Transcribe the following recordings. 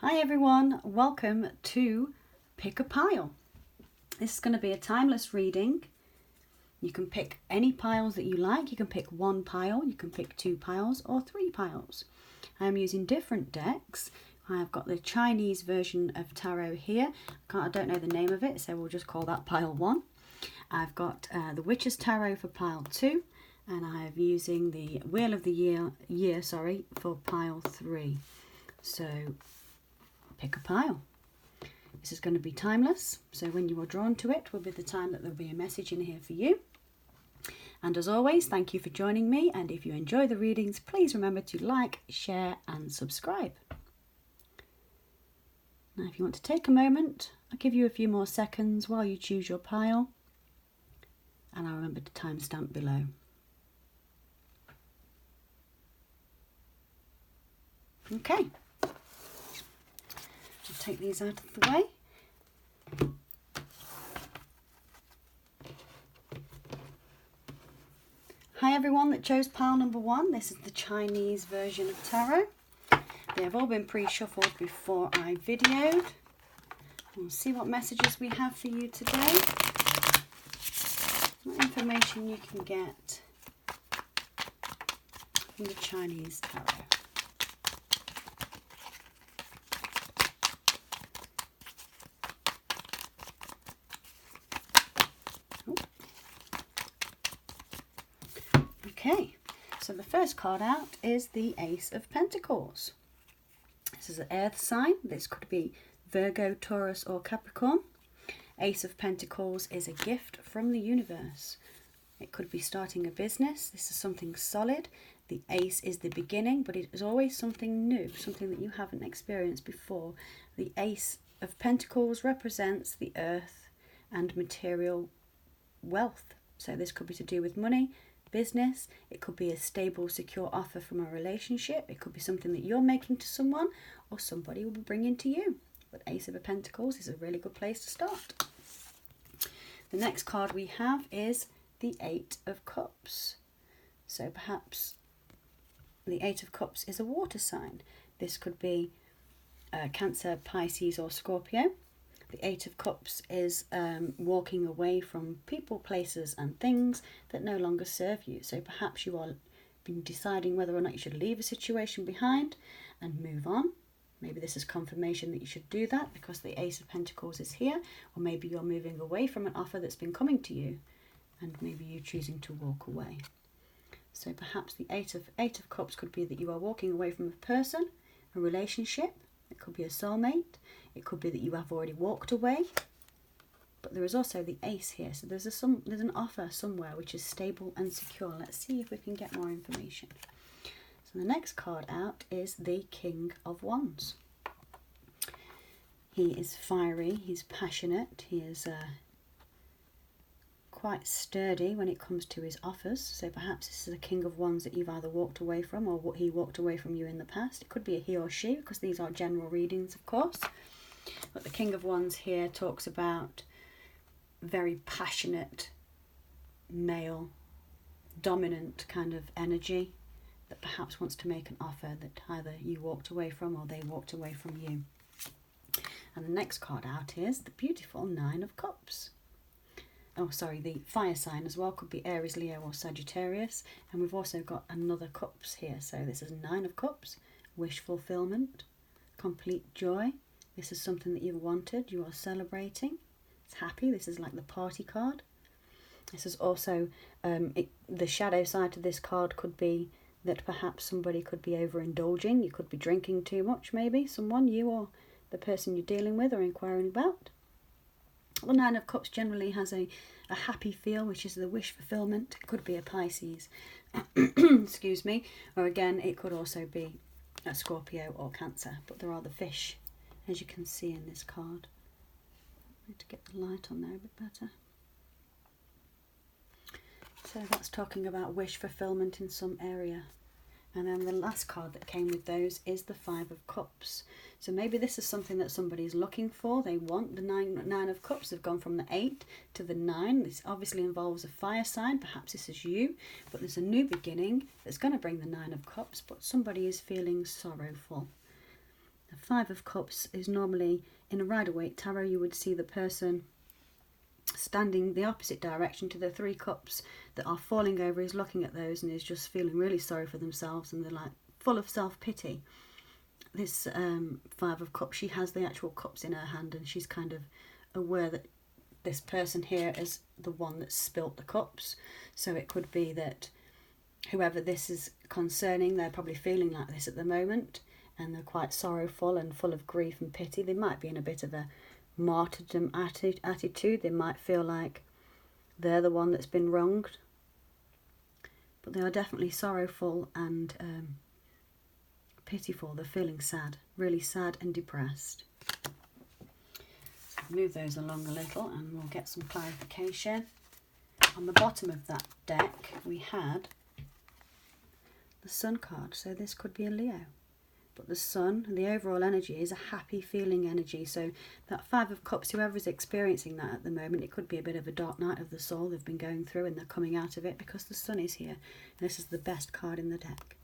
Hi everyone, welcome to Pick a Pile. This is going to be a timeless reading. You can pick any piles that you like. You can pick one pile, you can pick two piles or three piles. I'm using different decks. I've got the Chinese version of tarot here. I don't know the name of it, so we'll just call that pile 1. I've got the Witch's Tarot for pile 2, and I'm using the Wheel of the Year for pile 3. So pick a pile. This is going to be timeless, so when you are drawn to it will be the time that there'll be a message in here for you. And as always, thank you for joining me, and if you enjoy the readings, please remember to like, share and subscribe. Now if you want to take a moment, I'll give you a few more seconds while you choose your pile, and I'll remember to timestamp below. Okay. Take these out of the way. Hi everyone that chose pile number 1. This is the Chinese version of tarot. They have all been pre-shuffled before I videoed. We'll see what messages we have for you today. What information you can get from the Chinese tarot. Okay, so the first card out is the Ace of Pentacles. This is an earth sign. This could be Virgo, Taurus or Capricorn. Ace of Pentacles is a gift from the universe. It could be starting a business. This is something solid. The ace is the beginning, but it is always something new, something that you haven't experienced before. The Ace of Pentacles represents the earth and material wealth. So this could be to do with money, business. It could be a stable, secure offer from a relationship. It could be something that you're making to someone or somebody will be bringing to you. But Ace of Pentacles is a really good place to start. The next card we have is the Eight of Cups. So perhaps the Eight of Cups is a water sign. This could be Cancer, Pisces or Scorpio. The Eight of Cups is walking away from people, places and things that no longer serve you. So perhaps you are been deciding whether or not you should leave a situation behind and move on. Maybe this is confirmation that you should do that because the Ace of Pentacles is here. Or maybe you're moving away from an offer that's been coming to you and maybe you're choosing to walk away. So perhaps the Eight of Cups could be that you are walking away from a person, a relationship. It could be a soulmate. It could be that you have already walked away. But there is also the Ace here. So there's an offer somewhere which is stable and secure. Let's see if we can get more information. So the next card out is the King of Wands. He is fiery. He's passionate. He is quite sturdy when it comes to his offers. So perhaps this is a King of Wands that you've either walked away from or what he walked away from you in the past. It could be a he or she because these are general readings, of course. But the King of Wands here talks about very passionate, male, dominant kind of energy that perhaps wants to make an offer that either you walked away from or they walked away from you. And the next card out is the beautiful Nine of Cups. Oh, sorry, the fire sign as well could be Aries, Leo or Sagittarius. And we've also got another cups here. So this is Nine of Cups, wish fulfillment, complete joy. This is something that you've wanted, you are celebrating. It's happy. This is like the party card. This is also, the shadow side to this card could be that perhaps somebody could be overindulging. You could be drinking too much, maybe. Someone, you or the person you're dealing with or inquiring about. The Nine of Cups generally has a happy feel, which is the wish fulfillment. It could be a Pisces, excuse me. Or again, it could also be a Scorpio or Cancer. But there are the fish, as you can see in this card. I need to get the light on there a bit better. So that's talking about wish fulfillment in some area. And then the last card that came with those is the Five of Cups. So maybe this is something that somebody is looking for. They want the nine of Cups. They've gone from the 8 to the 9. This obviously involves a fire sign. Perhaps this is you. But there's a new beginning that's going to bring the 9 of Cups. But somebody is feeling sorrowful. The Five of Cups is normally, in a Rider-Waite tarot, you would see the person standing the opposite direction to the Three Cups that are falling over, is looking at those and is just feeling really sorry for themselves, and they're like full of self-pity. This Five of Cups, she has the actual cups in her hand, and she's kind of aware that this person here is the one that spilt the cups. So it could be that whoever this is concerning, they're probably feeling like this at the moment, and they're quite sorrowful and full of grief and pity. They might be in a bit of a martyrdom attitude. They might feel like they're the one that's been wronged, but they are definitely sorrowful and pitiful. They're feeling sad, really sad and depressed. So move those along a little and we'll get some clarification. On the bottom of that deck we had the Sun card, so this could be a Leo. But the Sun, the overall energy is a happy feeling energy. So that Five of Cups, whoever is experiencing that at the moment, it could be a bit of a dark night of the soul they've been going through, and they're coming out of it because the Sun is here. And this is the best card in the deck.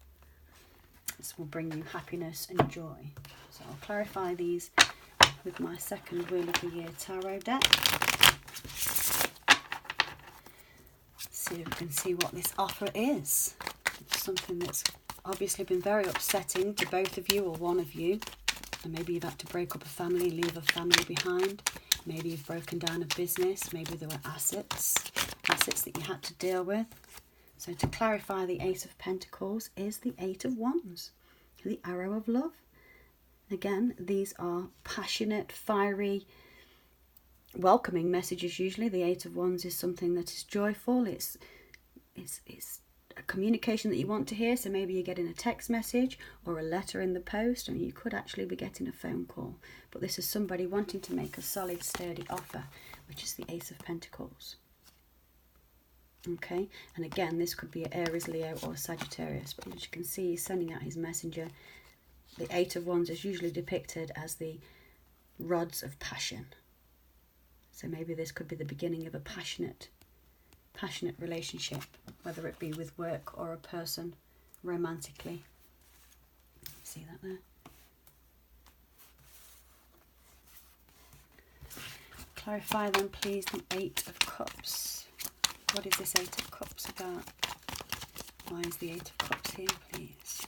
This will bring you happiness and joy. So I'll clarify these with my second Wheel of the Year tarot deck. See if we can see what this offer is. It's something that's obviously been very upsetting to both of you or one of you, and maybe you've had to break up a family, leave a family behind. Maybe you've broken down a business. Maybe there were assets that you had to deal with. So to clarify, the Ace of Pentacles is the Eight of Wands, the Arrow of Love. Again, these are passionate, fiery, welcoming messages. Usually the Eight of Wands is something that is joyful. It's a communication that you want to hear. So maybe you're getting a text message or a letter in the post, and you could actually be getting a phone call. But this is somebody wanting to make a solid, sturdy offer, which is the Ace of Pentacles. Okay, and again, this could be an Aries, Leo or Sagittarius, but as you can see, he's sending out his messenger. The Eight of Wands is usually depicted as the rods of passion. So maybe this could be the beginning of a passionate relationship, whether it be with work or a person romantically. See that there? Clarify then, please, the Eight of Cups. What is this Eight of Cups about? Why is the Eight of Cups here, please?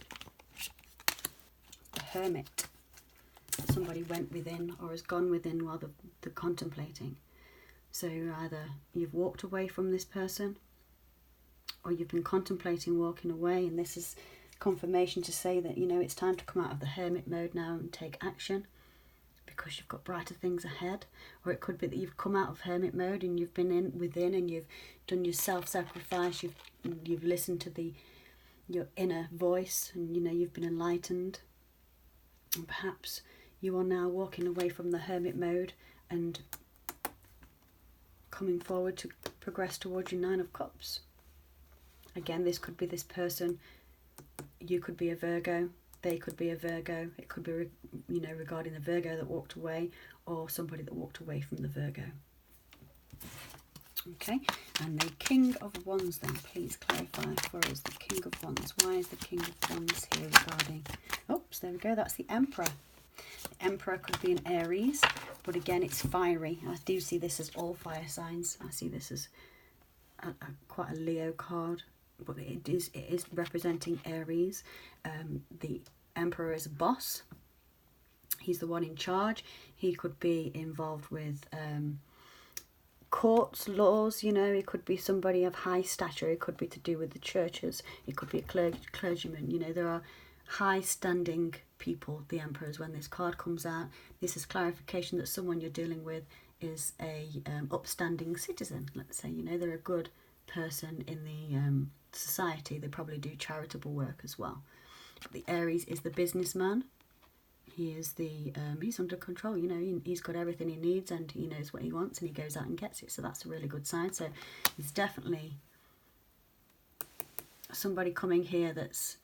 The Hermit. Somebody went within or has gone within while they're contemplating. So either you've walked away from this person, or you've been contemplating walking away, and this is confirmation to say that, you know, it's time to come out of the hermit mode now and take action, because you've got brighter things ahead. Or it could be that you've come out of hermit mode and you've been within and you've done your self-sacrifice, you've listened to your inner voice, and you know, you've been enlightened, and perhaps you are now walking away from the hermit mode and coming forward to progress towards your Nine of Cups. Again, this could be this person. You could be a Virgo, they could be a Virgo. It could be, you know, regarding the Virgo that walked away, or somebody that walked away from the Virgo. Okay, and the King of Wands then, please clarify for us the King of Wands. Why is the King of Wands here regarding... Oops, there we go, that's the Emperor. The Emperor could be an Aries, but again, it's fiery. I do see this as all fire signs. I see this as quite a Leo card, but it is representing Aries. The Emperor is a boss. He's the one in charge. He could be involved with courts, laws, you know. It could be somebody of high stature. It could be to do with the churches. It could be a clergyman. You know, there are high standing people, the Emperors. When this card comes out, this is clarification that someone you're dealing with is a upstanding citizen, let's say. You know, they're a good person in the society. They probably do charitable work as well. The Aries is the businessman. He is he's under control, you know, he's got everything he needs and he knows what he wants and he goes out and gets it. So that's a really good sign. So it's definitely somebody coming here that's,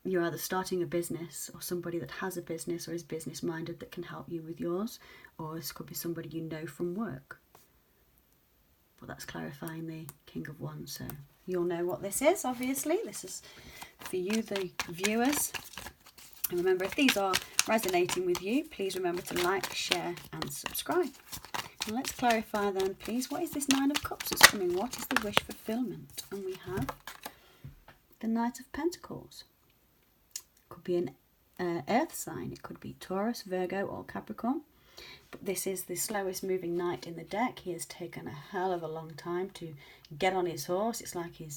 you're either starting a business or somebody that has a business or is business minded that can help you with yours, or this could be somebody you know from work. But that's clarifying the King of Wands. So you'll know what this is, obviously. This is for you, the viewers. And remember, if these are resonating with you, please remember to like, share and subscribe. And let's clarify then, please, what is this Nine of Cups that's coming? What is the wish fulfillment? And we have the Knight of Pentacles. Could be an earth sign. It could be Taurus, Virgo or Capricorn. But this is the slowest moving knight in the deck. He has taken a hell of a long time to get on his horse. It's like you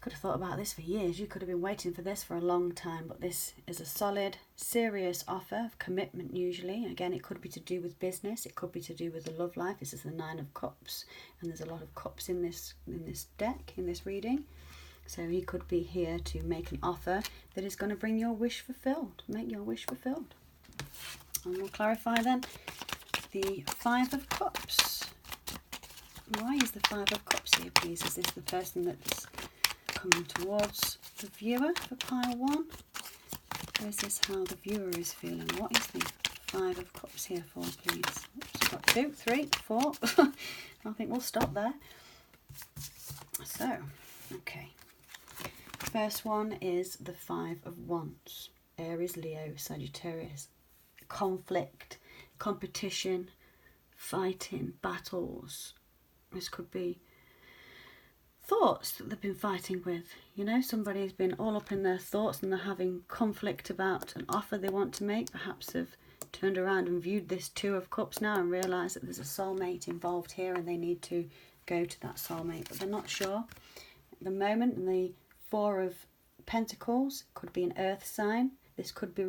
could have thought about this for years. You could have been waiting for this for a long time. But this is a solid, serious offer of commitment usually. Again, it could be to do with business. It could be to do with the love life. This is the Nine of Cups. And there's a lot of cups in this deck, in this reading. So he could be here to make an offer that is going to bring your wish fulfilled. Make your wish fulfilled. And we'll clarify then the Five of Cups. Why is the Five of Cups here, please? Is this the person that's coming towards the viewer for pile one? Or is this how the viewer is feeling? What is the Five of Cups here for, please? Oops, I've got 2, 3, 4. I think we'll stop there. So, okay. First one is the Five of Wands. Aries, Leo, Sagittarius. Conflict, competition, fighting, battles. This could be thoughts that they've been fighting with. You know, somebody's been all up in their thoughts and they're having conflict about an offer they want to make. Perhaps they've turned around and viewed this Two of Cups now and realised that there's a soulmate involved here and they need to go to that soulmate. But they're not sure. At the moment, in the Four of Pentacles, could be an earth sign. This could be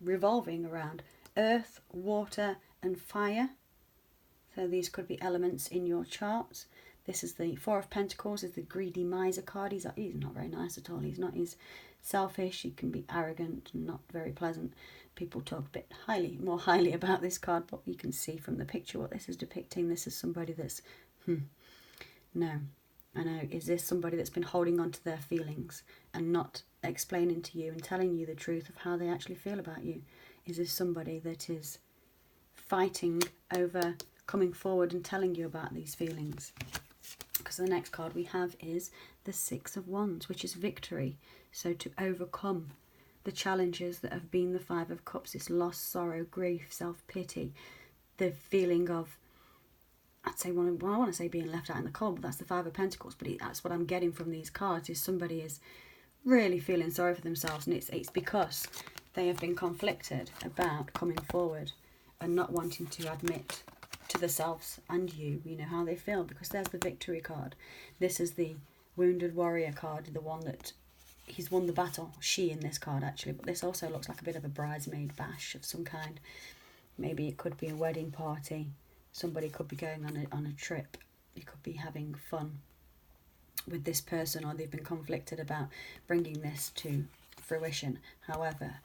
revolving around earth, water and fire. So these could be elements in your charts. This is the Four of Pentacles, is the greedy miser card. He's not very nice at all. He's selfish. He can be arrogant and not very pleasant. People talk a bit more highly about this card, but you can see from the picture what this is depicting. This is somebody that's, no. I know, is this somebody that's been holding on to their feelings and not explaining to you and telling you the truth of how they actually feel about you? Is this somebody that is fighting over coming forward and telling you about these feelings? Because the next card we have is the Six of Wands, which is victory. So to overcome the challenges that have been the Five of Cups, this loss, sorrow, grief, self-pity, the feeling of, I'd say, well, I want to say being left out in the cold, but that's the Five of Pentacles. But that's what I'm getting from these cards, is somebody is really feeling sorry for themselves. And it's because they have been conflicted about coming forward and not wanting to admit to themselves and you know, how they feel. Because there's the victory card. This is the wounded warrior card, the one that he's won the battle. She in this card, actually. But this also looks like a bit of a bridesmaid bash of some kind. Maybe it could be a wedding party. Somebody could be going on a trip. You could be having fun with this person, or they've been conflicted about bringing this to fruition. However,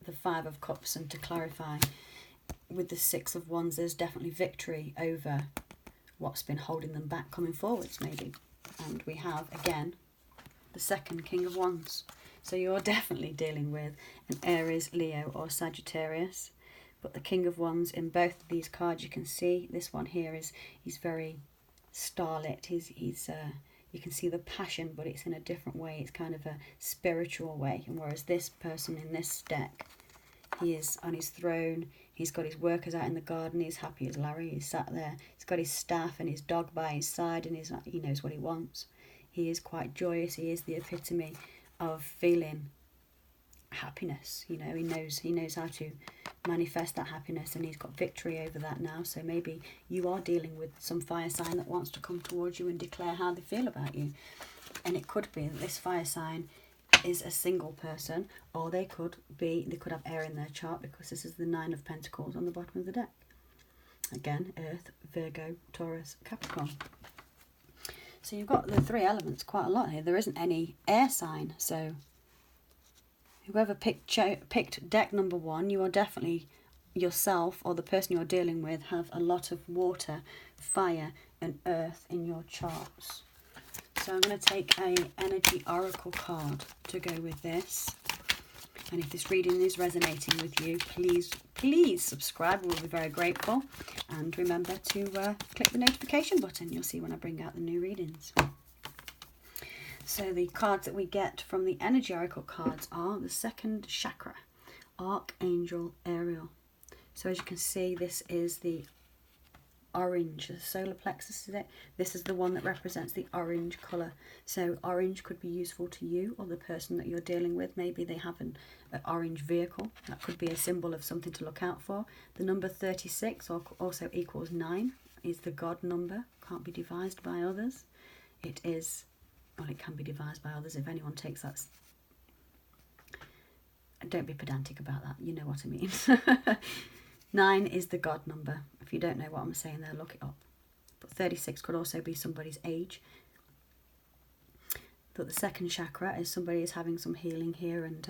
the Five of Cups, and to clarify, with the Six of Wands, there's definitely victory over what's been holding them back coming forwards, maybe. And we have, again, the second King of Wands. So you're definitely dealing with an Aries, Leo or Sagittarius. But the King of Wands in both of these cards, you can see this one here he's very starlit. You can see the passion, but it's in a different way. It's kind of a spiritual way. And whereas this person in this deck, he is on his throne. He's got his workers out in the garden. He's happy as Larry. He's sat there. He's got his staff and his dog by his side, and he knows what he wants. He is quite joyous. He is the epitome of feeling happiness. You know, he knows how to manifest that happiness, and he's got victory over that now. So maybe you are dealing with some fire sign that wants to come towards you and declare how they feel about you. And it could be that this fire sign is a single person, or they could have air in their chart, because this is the Nine of Pentacles on the bottom of the deck. Again, Earth, Virgo, Taurus, Capricorn. So you've got the three elements quite a lot here. There isn't any air sign, so whoever picked deck number one, you are definitely yourself, or the person you're dealing with, have a lot of water, fire and earth in your charts. So I'm going to take a energy oracle card to go with this. And if this reading is resonating with you, please subscribe. We'll be very grateful. And remember to click the notification button. You'll see when I bring out the new readings. So the cards that we get from the energy oracle cards are the second chakra, Archangel Ariel. So as you can see, this is the orange, the solar plexus, is it? This is the one that represents the orange colour. So orange could be useful to you or the person that you're dealing with. Maybe they have an orange vehicle. That could be a symbol of something to look out for. The number 36 also equals 9, is the God number. Can't be devised by others. It is, well, it can be devised by others if anyone takes that. Don't be pedantic about that, you know what I mean. 9 is the God number. If you don't know what I'm saying there, look it up. But 36 could also be somebody's age. But the second chakra is somebody is having some healing here and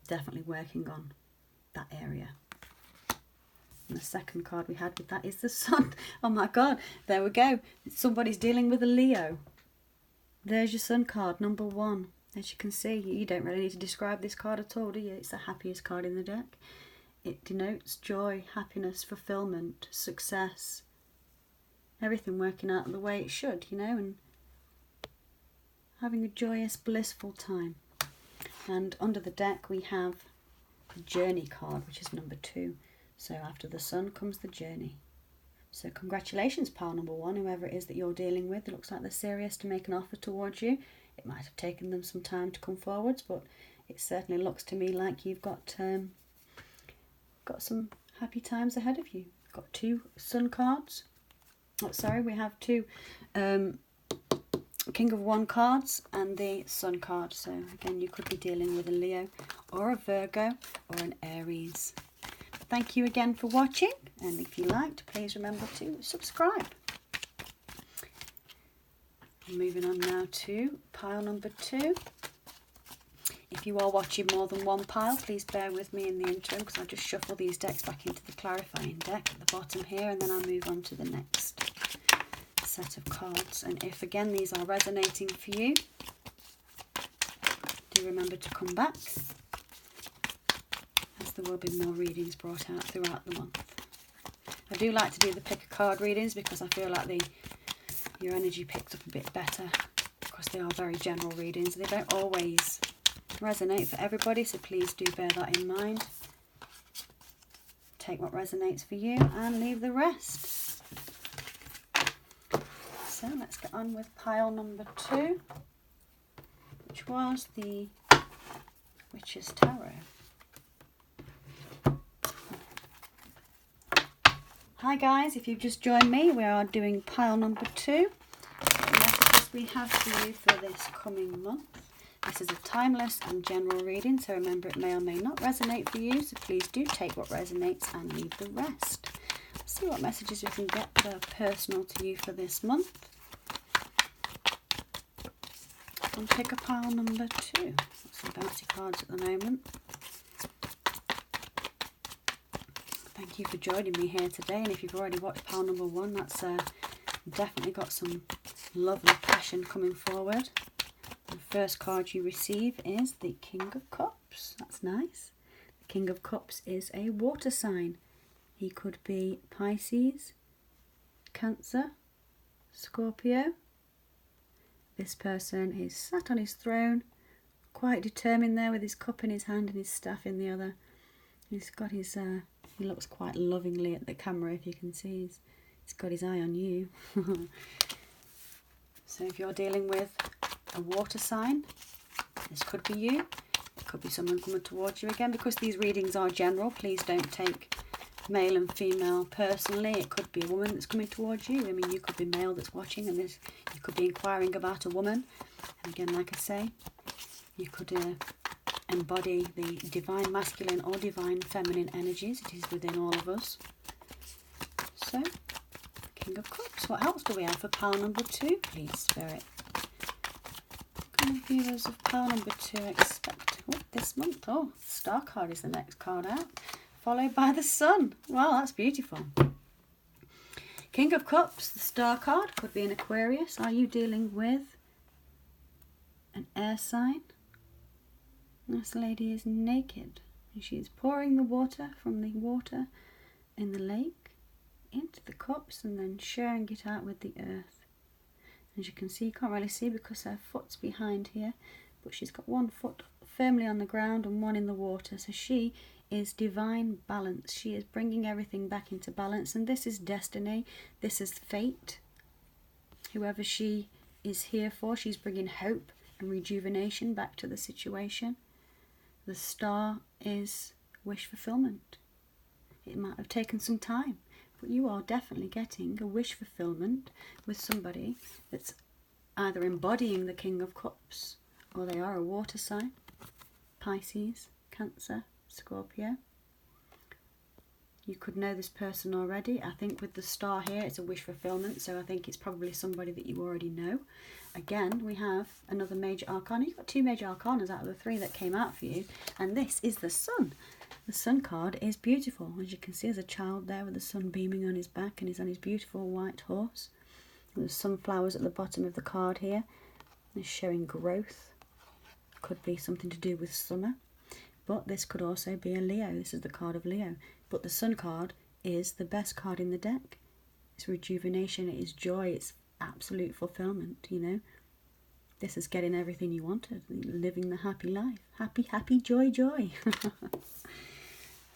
definitely working on that area. And the second card we had with that is the Sun. Oh my God, there we go. Somebody's dealing with a Leo. There's your Sun card, number 1. As you can see, you don't really need to describe this card at all, do you? It's the happiest card in the deck. It denotes joy, happiness, fulfillment, success, everything working out the way it should, you know, and having a joyous, blissful time. And under the deck we have the Journey card, which is number 2. So after the Sun comes the Journey. So congratulations, pile number 1, whoever it is that you're dealing with. It looks like they're serious to make an offer towards you. It might have taken them some time to come forwards, but it certainly looks to me like you've got some happy times ahead of you. Got 2 Sun cards. Oh, sorry, we have 2 King of Wands cards and the Sun card. So again, you could be dealing with a Leo or a Virgo or an Aries. Thank you again for watching, and if you liked, please remember to subscribe. Moving on now to pile number 2. If you are watching more than one pile, please bear with me in the interim, because I'll just shuffle these decks back into the clarifying deck at the bottom here, and then I'll move on to the next set of cards. And if again these are resonating for you, do remember to come back, as there will be more readings brought out throughout the month. I do like to do the pick a card readings because I feel like your energy picks up a bit better, because they are very general readings. They don't always resonate for everybody, so please do bear that in mind. Take what resonates for you and leave the rest. So let's get on with pile number 2, which was the Witch's Tarot. Hi guys, if you've just joined me, we are doing pile number 2. The messages we have for you for this coming month. This is a timeless and general reading, so remember it may or may not resonate for you, so please do take what resonates and leave the rest. Let's see what messages we can get that are personal to you for this month. And pick a pile number 2. Got some bouncy cards at the moment. Thank you for joining me here today, and if you've already watched pile number 1, that's definitely got some love and passion coming forward. The first card you receive is the King of Cups. That's nice. The King of Cups is a water sign. He could be Pisces, Cancer, Scorpio. This person is sat on his throne, quite determined there with his cup in his hand and his staff in the other. He's got his, he looks quite lovingly at the camera, if you can see. He's got his eye on you. So if you're dealing with a water sign, this could be you. It could be someone coming towards you. Again, because these readings are general, please don't take male and female personally. It could be a woman that's coming towards you. I mean, you could be male that's watching, and you could be inquiring about a woman. And again, like I say, you could embody the divine masculine or divine feminine energies. It is within all of us. So, King of Cups. What else do we have for pile number 2, please, Spirit? What can the viewers of pile number 2 expect this month? Oh, the Star card is the next card out, followed by the Sun. Wow, that's beautiful. King of Cups, the Star card, could be an Aquarius. Are you dealing with an air sign? This lady is naked, and she is pouring the water from the water in the lake into the cups and then sharing it out with the earth. As you can see, you can't really see because her foot's behind here, but she's got one foot firmly on the ground and one in the water. So she is divine balance. She is bringing everything back into balance, and this is destiny. This is fate. Whoever she is here for, she's bringing hope and rejuvenation back to the situation. The star is wish fulfillment. It might have taken some time, but you are definitely getting a wish fulfillment with somebody that's either embodying the King of Cups, or they are a water sign, Pisces, Cancer, Scorpio. You could know this person already. I think with the star here, it's a wish fulfillment, so I think it's probably somebody that you already know. Again, we have another major arcana. You've got 2 major arcanas out of the 3 that came out for you, and this is the Sun. The Sun card is beautiful. As you can see, there's a child there with the sun beaming on his back, and he's on his beautiful white horse. There's sunflowers at the bottom of the card here. It's showing growth. Could be something to do with summer. But this could also be a Leo. This is the card of Leo. But the Sun card is the best card in the deck. It's rejuvenation, it is joy, it's absolute fulfillment, you know. This is getting everything you wanted, living the happy life. Happy, happy, joy, joy.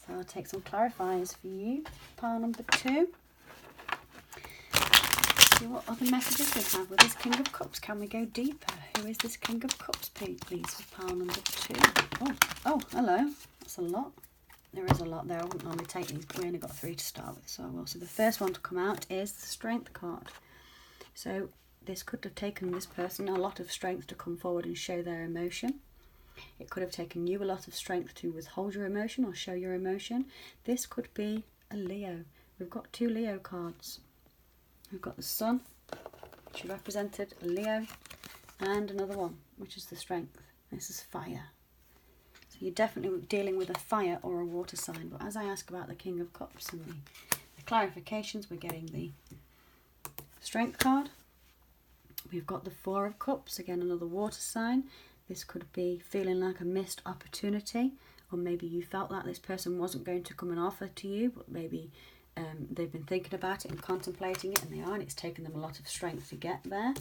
So I'll take some clarifiers for you. Pile number 2. See what other messages we have with this King of Cups. Can we go deeper? Who is this King of Cups, please, with pile number 2? Oh, hello. That's a lot. There is a lot there. I wouldn't normally take these, but we only got 3 to start with, so I will. So the first one to come out is the Strength card. So this could have taken this person a lot of strength to come forward and show their emotion. It could have taken you a lot of strength to withhold your emotion or show your emotion. This could be a Leo. We've got 2 Leo cards. We've got the Sun, which represented a Leo, and another one, which is the Strength. This is fire. So you're definitely dealing with a fire or a water sign. But as I ask about the King of Cups and the clarifications, we're getting the Strength card. We've got the 4 of Cups, again another water sign. This could be feeling like a missed opportunity, or maybe you felt like this person wasn't going to come and offer to you, but maybe they've been thinking about it and contemplating it, and they are, and it's taken them a lot of strength to get there.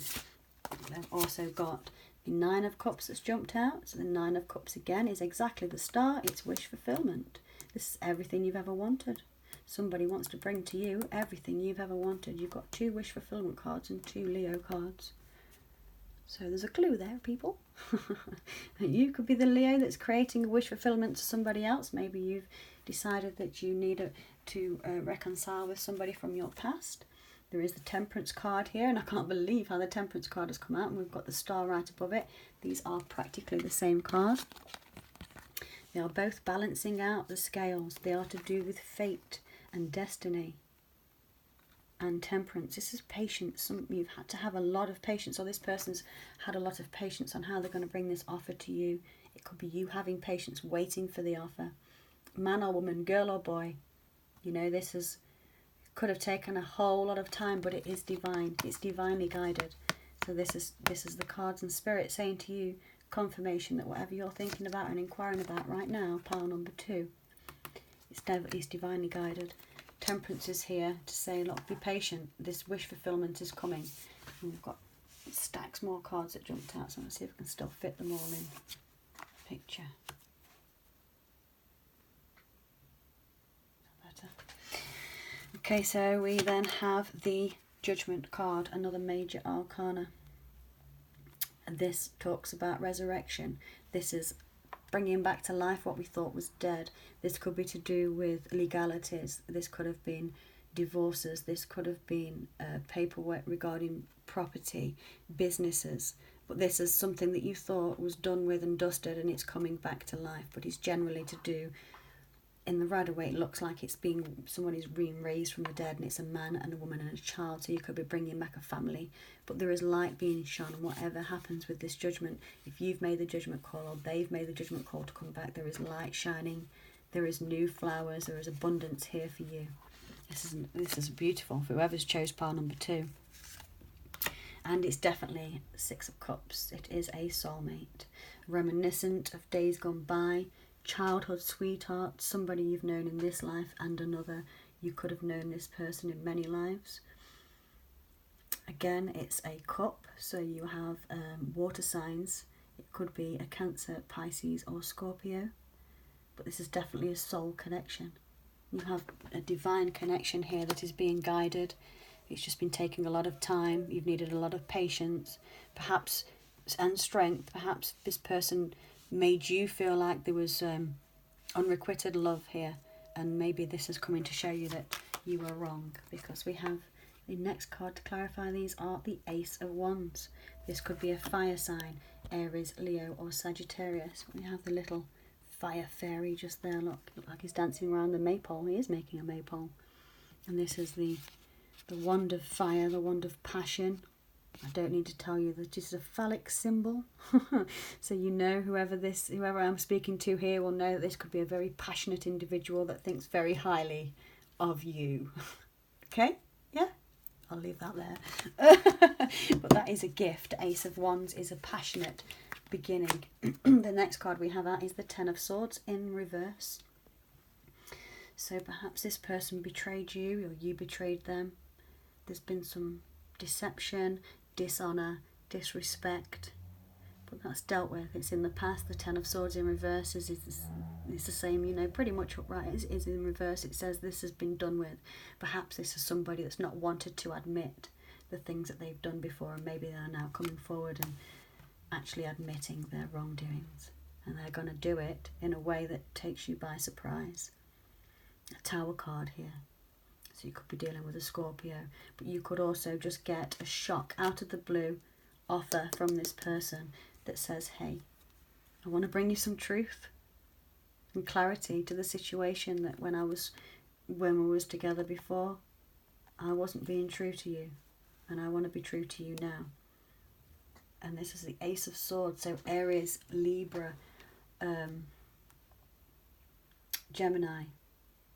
They've also got the 9 of Cups that's jumped out. So the 9 of Cups again is exactly the star. It's wish fulfillment. This is everything you've ever wanted. Somebody wants to bring to you everything you've ever wanted. You've got 2 wish fulfillment cards and 2 Leo cards. So there's a clue there, people. You could be the Leo that's creating a wish fulfillment to somebody else. Maybe you've decided that you need to reconcile with somebody from your past. There is the Temperance card here, and I can't believe how the Temperance card has come out, and we've got the star right above it. These are practically the same card. They are both balancing out the scales. They are to do with fate and destiny and temperance. This is patience. You've had to have a lot of patience, or this person's had a lot of patience on how they're going to bring this offer to you. It could be you having patience, waiting for the offer. Man or woman, girl or boy. You know, this could have taken a whole lot of time, but it is divine. It's divinely guided. So this is the cards and spirit saying to you, confirmation that whatever you're thinking about and inquiring about right now, pile number 2, it's divinely guided. Temperance is here to say, look, be patient. This wish fulfillment is coming. And we've got stacks more cards that jumped out, so let's see if we can still fit them all in the picture. Better. Okay, so we then have the Judgment card, another major arcana. And this talks about resurrection. This is bringing back to life what we thought was dead. This could be to do with legalities. This could have been divorces. This could have been paperwork regarding property, businesses. But this is something that you thought was done with and dusted, and it's coming back to life. But it's generally to do, in the right away, it looks like it's somebody's being raised from the dead, and it's a man and a woman and a child. So you could be bringing back a family. But there is light being shone, and whatever happens with this judgment, if you've made the judgment call or they've made the judgment call to come back, there is light shining. There is new flowers. There is abundance here for you. This is beautiful for whoever's chose pile number 2. And it's definitely 6 of Cups. It is a soulmate, reminiscent of days gone by, childhood sweetheart, somebody you've known in this life and another. You could have known this person in many lives. Again, it's a cup, so you have water signs. It could be a Cancer, Pisces or Scorpio, but this is definitely a soul connection. You have a divine connection here that is being guided. It's just been taking a lot of time. You've needed a lot of patience, perhaps, and strength. Perhaps this person made you feel like there was unrequited love here, and maybe this is coming to show you that you were wrong, because we have the next card to clarify these are the Ace of Wands. This could be a fire sign, Aries, Leo or Sagittarius. We have the little fire fairy just there. Look like he's dancing around the maypole. He is making a maypole. And this is the wand of fire, the wand of passion. I don't need to tell you that it's a phallic symbol. So you know, whoever I'm speaking to here will know that this could be a very passionate individual that thinks very highly of you. Okay? Yeah? I'll leave that there. But that is a gift. Ace of Wands is a passionate beginning. The next card we have out is the Ten of Swords in reverse. So perhaps this person betrayed you or you betrayed them. There's been some deception, dishonour, disrespect, but that's dealt with. It's in the past. The Ten of Swords in reverse is the same, you know, pretty much upright. It is in reverse. It says this has been done with. Perhaps this is somebody that's not wanted to admit the things that they've done before, and maybe they're now coming forward and actually admitting their wrongdoings, and they're going to do it in a way that takes you by surprise. A Tower card here. So you could be dealing with a Scorpio, but you could also just get a shock out of the blue offer from this person that says, hey, I want to bring you some truth and clarity to the situation that when we was together before, I wasn't being true to you, and I want to be true to you now. And this is the Ace of Swords, so Aries, Libra, Gemini.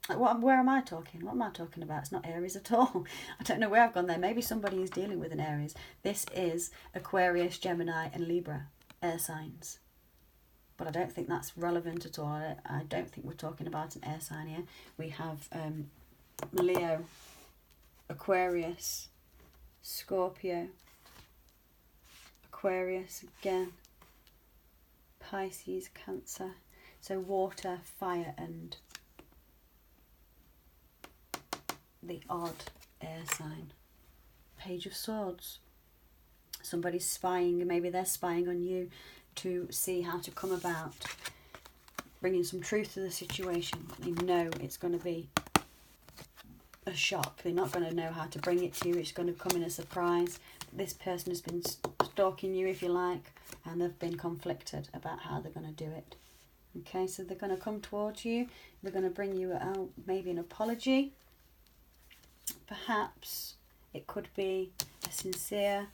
Where am I talking? What am I talking about? It's not Aries at all. I don't know where I've gone there. Maybe somebody is dealing with an Aries. This is Aquarius, Gemini and Libra, air signs. But I don't think that's relevant at all. I don't think we're talking about an air sign here. We have Leo, Aquarius, Scorpio, Aquarius again, Pisces, Cancer. So water, fire and the odd air sign. Page of Swords. Somebody's spying, maybe they're spying on you to see how to come about bringing some truth to the situation. They know it's going to be a shock. They're not going to know how to bring it to you. It's going to come in a surprise. This person has been stalking you, if you like, and they've been conflicted about how they're going to do it. Okay, so they're going to come towards you. They're going to bring you out maybe an apology. Perhaps it could be a sincere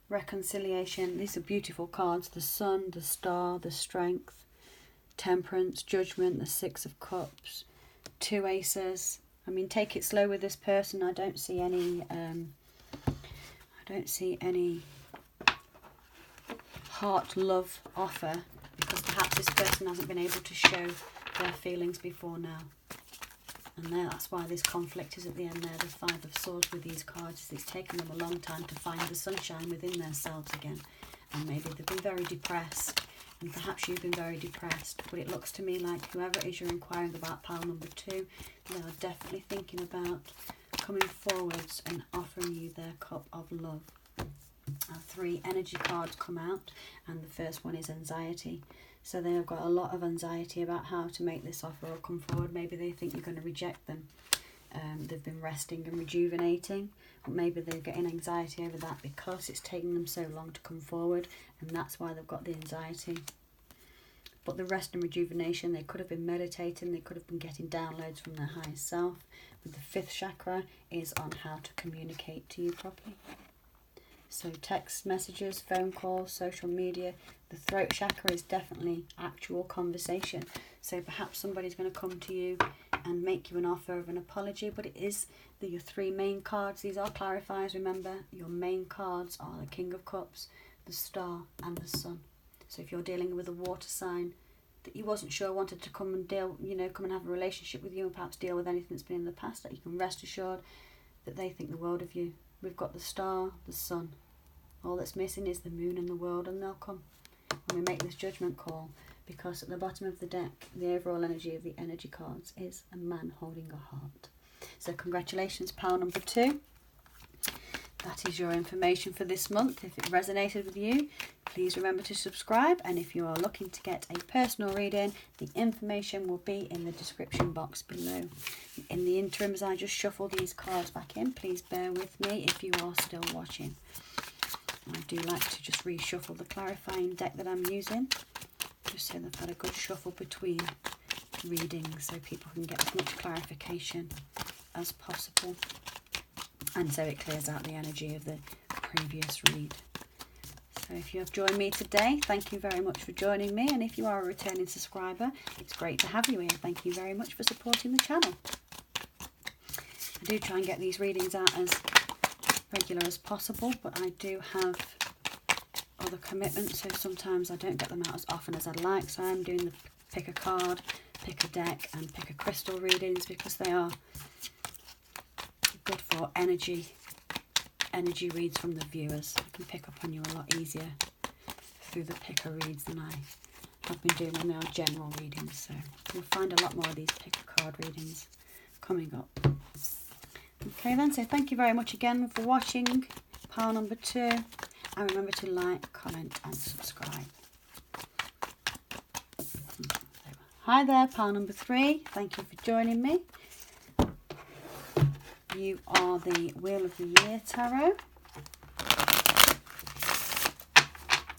reconciliation. These are beautiful cards. The Sun, the Star, the Strength, Temperance, Judgment, the Six of Cups, two Aces. I mean, take it slow with this person. I don't see any heart love offer, because perhaps this person hasn't been able to show their feelings before now. And that's why this conflict is at the end there, the Five of Swords with these cards. It's taken them a long time to find the sunshine within themselves again. And maybe they've been very depressed, and perhaps you've been very depressed. But it looks to me like whoever it is you're inquiring about, pile number 2, they are definitely thinking about coming forwards and offering you their cup of love. 3 energy cards come out, and the first one is anxiety. So they have got a lot of anxiety about how to make this offer or come forward. Maybe they think you're going to reject them. They've been resting and rejuvenating, but maybe they're getting anxiety over that because it's taking them so long to come forward, and that's why they've got the anxiety. But the rest and rejuvenation, they could have been meditating, they could have been getting downloads from their higher self. But the 5th chakra is on how to communicate to you properly. So text messages, phone calls, social media. The throat chakra is definitely actual conversation. So perhaps somebody's going to come to you and make you an offer of an apology, but it is your 3 main cards. These are clarifiers, remember. Your main cards are the King of Cups, the Star and the Sun. So if you're dealing with a water sign that you wasn't sure wanted to come and deal, come and have a relationship with you and perhaps deal with anything that's been in the past, that you can rest assured that they think the world of you. we've got the star, the sun. All that's missing is the moon and the world, and they'll come when we make this judgment call, because at the bottom of the deck, the overall energy of the energy cards is a man holding a heart. So congratulations, pile number 2. That is your information for this month. If it resonated with you, please remember to subscribe. And if you are looking to get a personal reading, the information will be in the description box below. In the interim, as I just shuffle these cards back in, please bear with me if you are still watching. I do like to just reshuffle the clarifying deck that I'm using, just so they've had a good shuffle between readings so people can get as much clarification as possible. And so it clears out the energy of the previous read. So if you have joined me today, thank you very much for joining me. And if you are a returning subscriber, it's great to have you here. Thank you very much for supporting the channel. I do try and get these readings out as regular as possible, but I do have other commitments, so sometimes I don't get them out as often as I'd like. So I'm doing the pick a card, pick a deck and pick a crystal readings, because they are good for energy reads from the viewers. I can pick up on you a lot easier through the picker reads than I have been doing when they are general readings. So you'll find a lot more of these picker card readings coming up. Okay then, so thank you very much again for watching pile number 2, and remember to like, comment and subscribe. Hi there, pile number 3, thank you for joining me. You are the Wheel of the Year Tarot.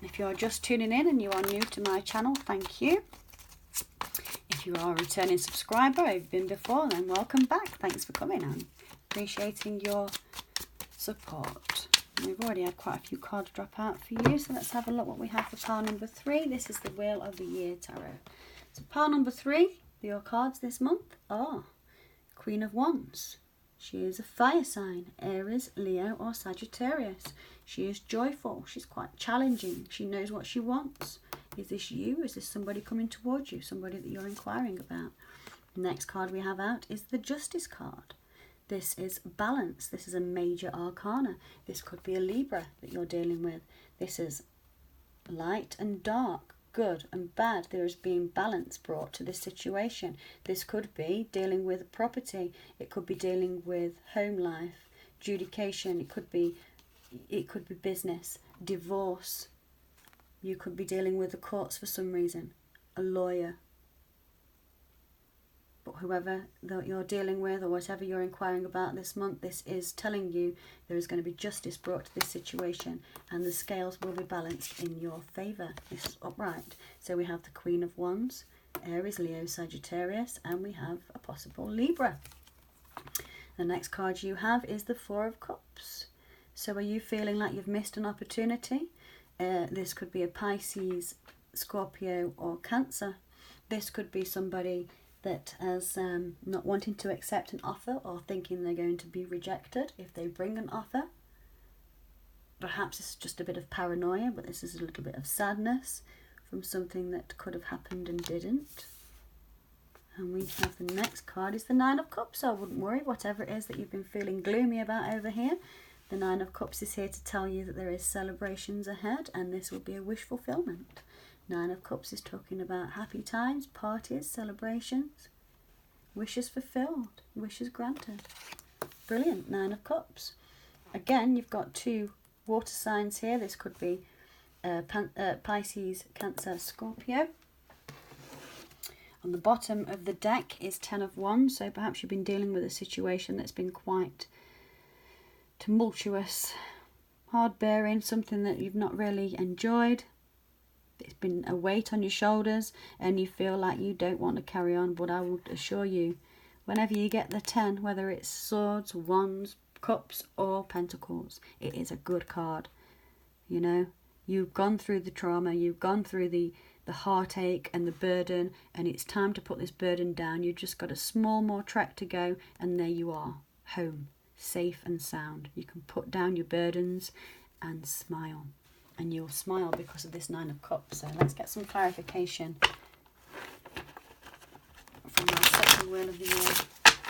If you are just tuning in and you are new to my channel, thank you. If you are a returning subscriber, I've been before, then welcome back. Thanks for coming. I'm appreciating your support. We've already had quite a few cards drop out for you, so let's have a look what we have for pile number 3. This is the Wheel of the Year Tarot. So pile number 3, your cards this month are Queen of Wands. She is a fire sign, Aries, Leo or Sagittarius. She is joyful. She's quite challenging. She knows what she wants. Is this you? Is this somebody coming towards you? Somebody that you're inquiring about? The next card we have out is the Justice card. This is balance. This is a major arcana. This could be a Libra that you're dealing with. This is light and dark, good and bad. There is being balance brought to this situation. This could be dealing with property. It could be dealing with home life, adjudication. It could be business, divorce. You could be dealing with the courts for some reason, a lawyer. But whoever that you're dealing with or whatever you're inquiring about this month, this is telling you there is going to be justice brought to this situation, and the scales will be balanced in your favour. This is upright. So we have the Queen of Wands, Aries, Leo, Sagittarius, and we have a possible Libra. The next card you have is the Four of Cups. So are you feeling like you've missed an opportunity? This could be a Pisces, Scorpio or Cancer. This could be somebody that as not wanting to accept an offer or thinking they're going to be rejected if they bring an offer. Perhaps it's just a bit of paranoia, but this is a little bit of sadness from something that could have happened and didn't. And we have the next card is the Nine of Cups. So I wouldn't worry, whatever it is that you've been feeling gloomy about over here. The Nine of Cups is here to tell you that there is celebrations ahead, and this will be a wish fulfillment. Nine of Cups is talking about happy times, parties, celebrations, wishes fulfilled, wishes granted. Brilliant, Nine of Cups. Again, you've got 2 water signs here. This could be Pisces, Cancer, Scorpio. On the bottom of the deck is 10 of Wands, so perhaps you've been dealing with a situation that's been quite tumultuous, hard bearing, something that you've not really enjoyed. It's been a weight on your shoulders and you feel like you don't want to carry on, but I would assure you, whenever you get the 10, whether it's swords, wands, cups or pentacles, it is a good card. You know, you've gone through the trauma, you've gone through the heartache and the burden, and it's time to put this burden down. You've just got a small more track to go, and there you are, home, safe and sound. You can put down your burdens and smile. And you'll smile because of this Nine of Cups. So let's get some clarification from our second Wheel of the Year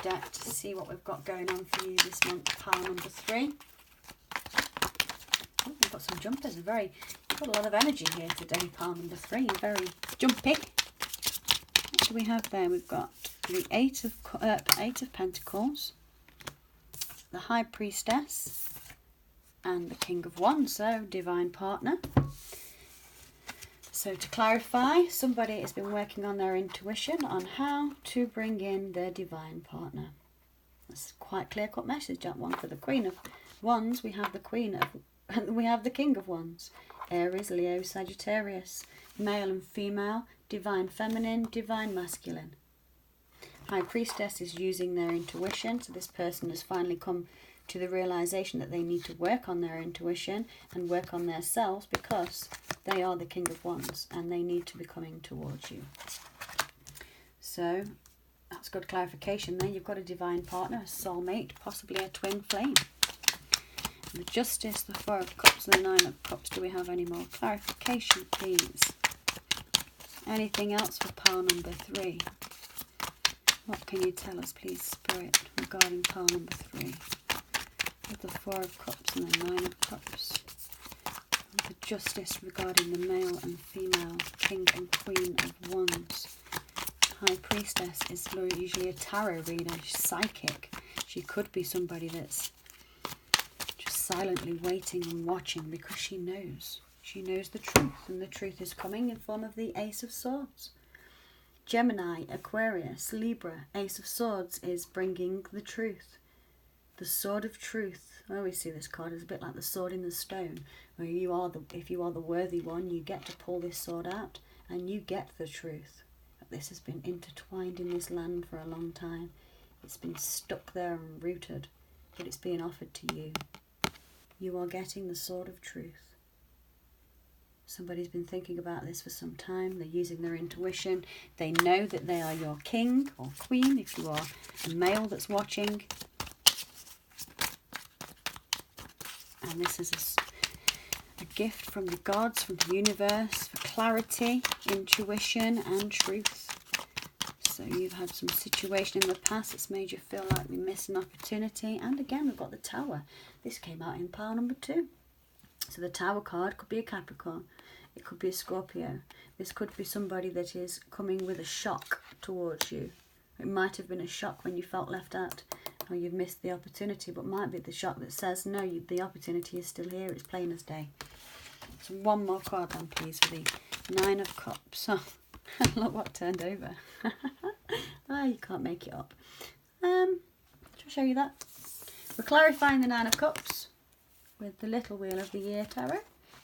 deck to see what we've got going on for you this month, pile number 3. Oh, we've got some jumpers. You've got a lot of energy here today, pile number 3. You're very jumpy. What do we have there? We've got the Eight of Pentacles, the High Priestess, and the King of Wands, so divine partner. So to clarify, somebody has been working on their intuition on how to bring in their divine partner. That's quite clear-cut message, that one. For the Queen of Wands, we have the King of Wands. Aries, Leo, Sagittarius, male and female, divine feminine, divine masculine. High Priestess is using their intuition, so this person has finally come to the realization that they need to work on their intuition and work on themselves, because they are the King of Wands and they need to be coming towards you. So that's good clarification there. You've got a divine partner, a soulmate, possibly a twin flame. The Justice, the Four of Cups, and the Nine of Cups. Do we have any more clarification, please? Anything else for pile number 3? What can you tell us, please, Spirit, regarding pile number 3? With the Four of Cups and the Nine of Cups. With the Justice regarding the male and female, King and Queen of Wands. High Priestess is usually a tarot reader, she's psychic. She could be somebody that's just silently waiting and watching, because she knows. She knows the truth, and the truth is coming in form of the Ace of Swords. Gemini, Aquarius, Libra, Ace of Swords is bringing the truth. The Sword of Truth. I always see this card as a bit like the sword in the stone, where if you are the worthy one, you get to pull this sword out and you get the truth. This has been intertwined in this land for a long time. It's been stuck there and rooted, but it's being offered to you. You are getting the Sword of Truth. Somebody's been thinking about this for some time. They're using their intuition. They know that they are your king or queen, if you are a male that's watching. And this is a gift from the gods, from the universe, for clarity, intuition and truth. So you've had some situation in the past that's made you feel like we missed an opportunity. And again, we've got the Tower. This came out in pile number 2. So the Tower card could be a Capricorn. It could be a Scorpio. This could be somebody that is coming with a shock towards you. It might have been a shock when you felt left out, or you've missed the opportunity, but might be the shock that says, no, the opportunity is still here, it's plain as day. So one more card then, please, for the Nine of Cups. Oh, look what turned over. You can't make it up. Shall I show you that? We're clarifying the Nine of Cups with the little Wheel of the Year Tarot,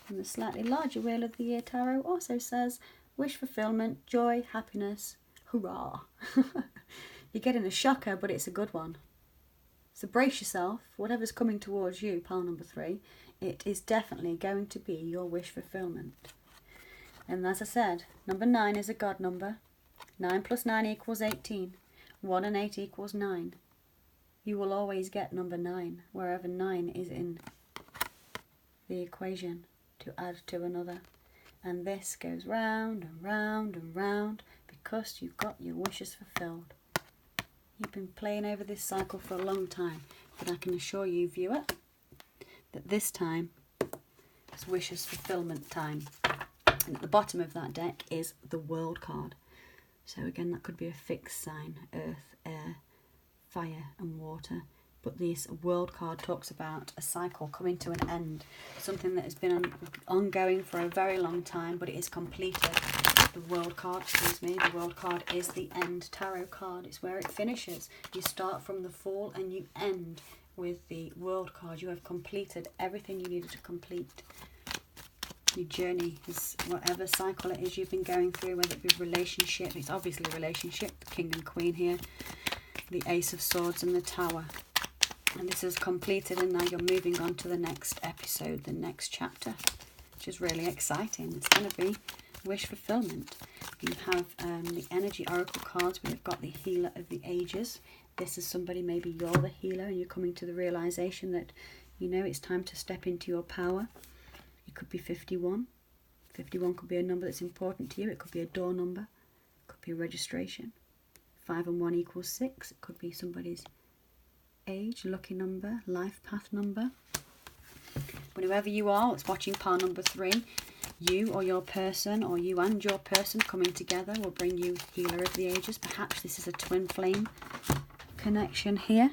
and the slightly larger Wheel of the Year Tarot also says wish fulfillment, joy, happiness, hurrah. You're getting a shocker, but it's a good one. So brace yourself, whatever's coming towards you, pile number 3, it is definitely going to be your wish fulfillment. And as I said, number 9 is a God number. 9 plus 9 equals 18. 1 and 8 equals 9. You will always get number 9, wherever 9 is in the equation, to add to another. And this goes round and round and round, because you've got your wishes fulfilled. You've been playing over this cycle for a long time, but I can assure you, viewer, that this time is wishes fulfillment time. And at the bottom of that deck is the World card. So again, that could be a fixed sign: earth, air, fire and water. But this World card talks about a cycle coming to an end, something that has been ongoing for a very long time, but it is completed. The World card, the World card is the end tarot card. It's where it finishes. You start from the Fool and you end with the World card. You have completed everything you needed to complete. Your journey is whatever cycle it is you've been going through, whether it be relationship. It's obviously a relationship, the King and Queen here, the Ace of Swords and the Tower. And this is completed, and now you're moving on to the next episode, the next chapter, which is really exciting. It's going to be wish fulfillment. You have the energy oracle cards. We've got the Healer of the Ages. This is somebody, maybe you're the healer and you're coming to the realization that, you know, it's time to step into your power. It could be 51. 51 could be a number that's important to you. It could be a door number. It could be a registration. 5 and 1 equals 6. It could be somebody's age, lucky number, life path number. But whoever you are that's watching pile number 3, you or your person, or you and your person coming together will bring you healer of the ages. Perhaps this is a twin flame connection here.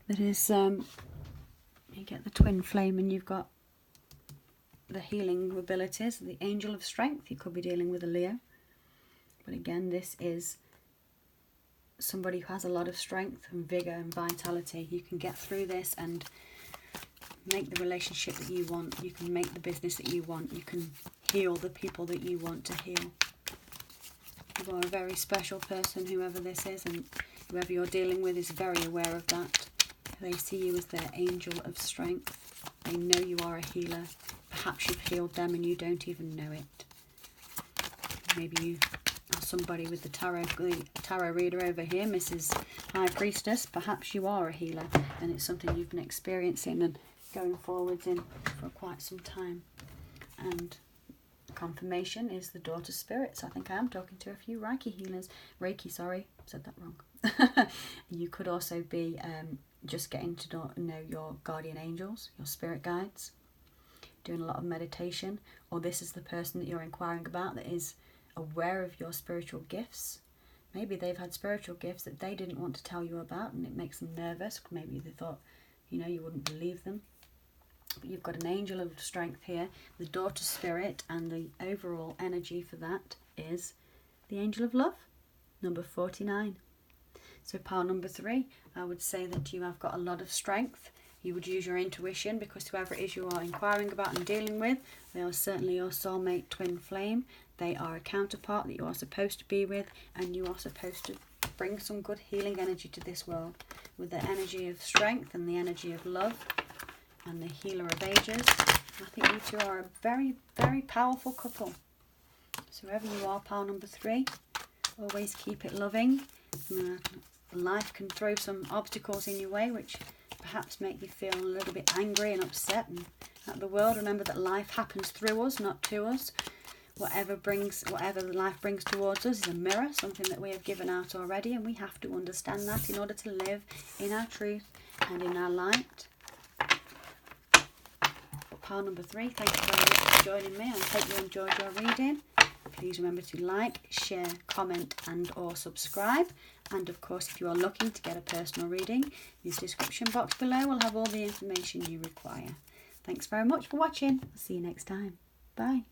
That is, you get the twin flame and you've got the healing abilities, the angel of strength. You could be dealing with a Leo. But again, this is somebody who has a lot of strength and vigor and vitality. You can get through this and make the relationship that you want. You can make the business that you want. You can heal the people that you want to heal. You are a very special person, whoever this is, and whoever you're dealing with is very aware of that. They see you as their angel of strength. They know you are a healer. Perhaps you've healed them and you don't even know it. Maybe you are somebody with the tarot reader over here, Mrs. High Priestess. Perhaps you are a healer and it's something you've been experiencing and going forwards in for quite some time. And confirmation is the daughter spirits. I think I am talking to a few Reiki healers. Sorry, said that wrong. You could also be just getting to know your guardian angels, your spirit guides, doing a lot of meditation, or this is the person that you're inquiring about that is aware of your spiritual gifts. Maybe they've had spiritual gifts that they didn't want to tell you about and it makes them nervous. Maybe they thought, you wouldn't believe them. But you've got an angel of strength here, the daughter spirit, and the overall energy for that is the angel of love, number 49. So pile number 3, I would say that you have got a lot of strength. You would use your intuition, because whoever it is you are inquiring about and dealing with, they are certainly your soulmate twin flame. They are a counterpart that you are supposed to be with, and you are supposed to bring some good healing energy to this world with the energy of strength and the energy of love and the healer of ages. I think you two are a very, very powerful couple. So whoever you are, pile number 3, always keep it loving. Life can throw some obstacles in your way which perhaps make you feel a little bit angry and upset and at the world. Remember that life happens through us, not to us. Whatever life brings towards us is a mirror, something that we have given out already, and we have to understand that in order to live in our truth and in our light. But pile number 3, thank you very much for joining me. I hope you enjoyed your reading. Please remember to like, share, comment and or subscribe. And of course, if you are looking to get a personal reading, the description box below will have all the information you require. Thanks very much for watching. I'll see you next time. Bye.